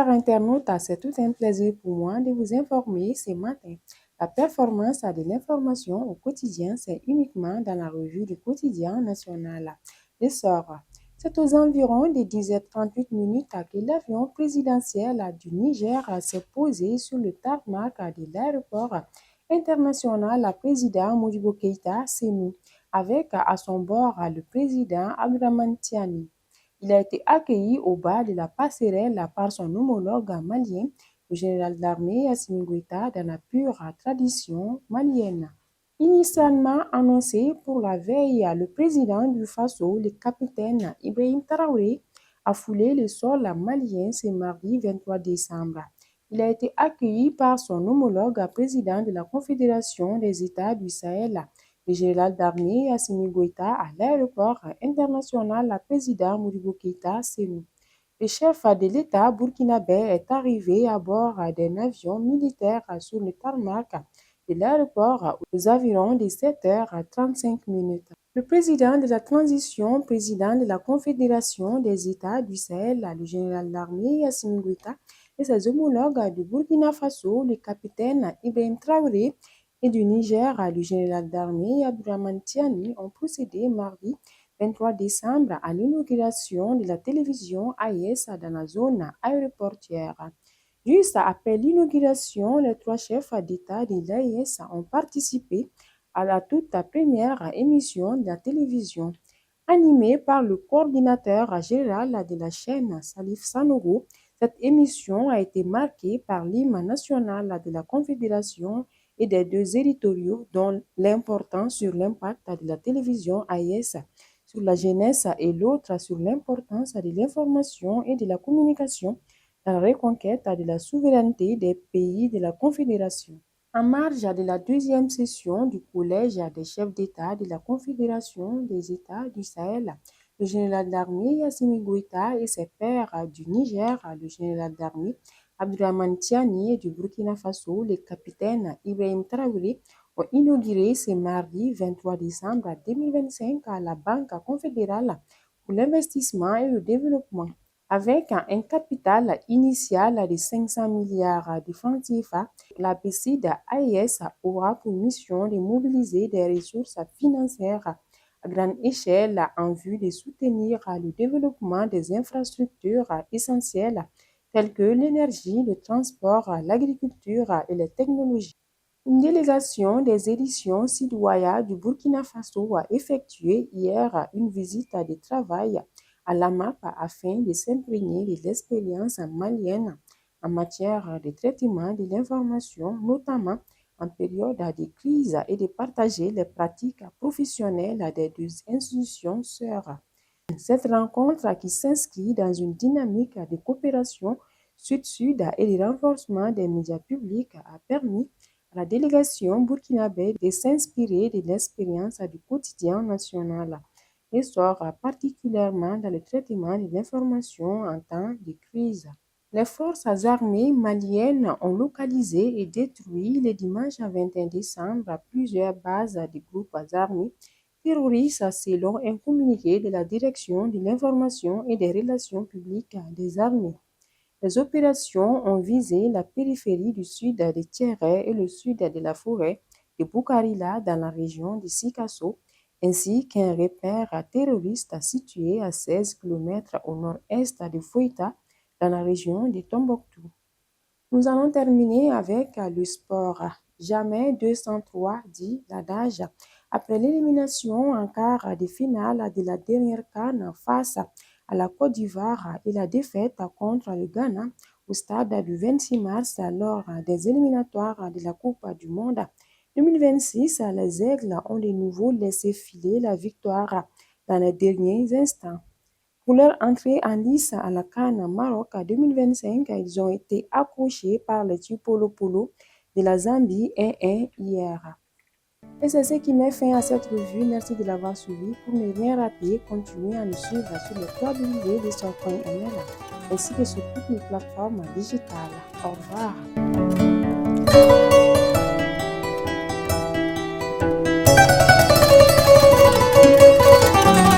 Chers internautes, c'est tout un plaisir pour moi de vous informer ce matin. La performance de l'information au quotidien, c'est uniquement dans la revue du quotidien national. L'essor. C'est aux environs de 10h38 que l'avion présidentiel du Niger s'est posé sur le tarmac de l'aéroport international président Modibo Keïta Sénou, avec à son bord le président Abdourahmane Tiani. Il a été accueilli au bas de la passerelle par son homologue malien, le général d'armée Assimi Goïta, dans la pure tradition malienne. Initialement annoncé pour la veille, le président du Faso, le capitaine Ibrahim Traoré, a foulé le sol malien ce mardi 23 décembre. Il a été accueilli par son homologue président de la Confédération des États du Sahel, le général d'armée Assimi Goïta, à l'aéroport international président Modibo Keïta Sénou. Le chef de l'État burkinabé est arrivé à bord d'un avion militaire sur le tarmac de l'aéroport aux environs de 7h35. Le président de la transition, président de la Confédération des États du Sahel, le général d'armée Assimi Goïta, et ses homologues du Burkina Faso, le capitaine Ibrahim Traoré, et du Niger, le général d'armée Abdourahmane Tiani, ont procédé mardi 23 décembre à l'inauguration de la télévision AIS dans la zone aéroportuaire. Juste après l'inauguration, les trois chefs d'État de l'AIS ont participé à la toute première émission de la télévision. Animée par le coordinateur général de la chaîne, Salif Sanogo, cette émission a été marquée par l'hymne national de la Confédération et des deux éditoriaux, dont l'importance sur l'impact de la télévision AIS sur la jeunesse et l'autre sur l'importance de l'information et de la communication dans la reconquête de la souveraineté des pays de la Confédération. En marge de la deuxième session du Collège des chefs d'État de la Confédération des États du Sahel, le général d'armée Assimi Goïta et ses pairs du Niger, le général d'armée Abdourahmane Tiani et du Burkina Faso, le capitaine Ibrahim Traoré, ont inauguré ce mardi 23 décembre 2025 à la Banque confédérale pour l'investissement et le développement. Avec un capital initial de 500 milliards de francs CFA, la BCID AIS aura pour mission de mobiliser des ressources financières à grande échelle en vue de soutenir le développement des infrastructures essentielles telles que l'énergie, le transport, l'agriculture et les technologies. Une délégation des éditions Sidouaya du Burkina Faso a effectué hier une visite de travail à la MAP afin de s'imprégner de l'expérience malienne en matière de traitement de l'information, notamment en période de crise, et de partager les pratiques professionnelles des deux institutions sœurs. Cette rencontre, qui s'inscrit dans une dynamique de coopération sud-sud et de renforcement des médias publics, a permis à la délégation burkinabé de s'inspirer de l'expérience du quotidien national et sort particulièrement dans le traitement de l'information en temps de crise. Les forces armées maliennes ont localisé et détruit le dimanche 21 décembre plusieurs bases des groupes armés terroristes selon un communiqué de la Direction de l'information et des relations publiques des armées. Les opérations ont visé la périphérie du sud de Tiéré et le sud de la forêt de Boukarila dans la région de Sikasso, ainsi qu'un repère terroriste situé à 16 km au nord-est de Fouita dans la région de Tombouctou. Nous allons terminer avec le sport. Jamais 203, dit l'adage. Après l'élimination en quart de finale de la dernière CAN face à la Côte d'Ivoire et la défaite contre le Ghana au stade du 26 mars lors des éliminatoires de la Coupe du Monde 2026, les Aigles ont de nouveau laissé filer la victoire dans les derniers instants. Pour leur entrée en lice à la CAN Maroc 2025, ils ont été accrochés par les Tupolopolo de la Zambie 1-1 hier. Et c'est ce qui met fin à cette revue. Merci de l'avoir suivi. Pour ne rien rater, continuez à nous suivre sur le www.desor.nl ainsi que sur toutes les plateformes digitales. Au revoir.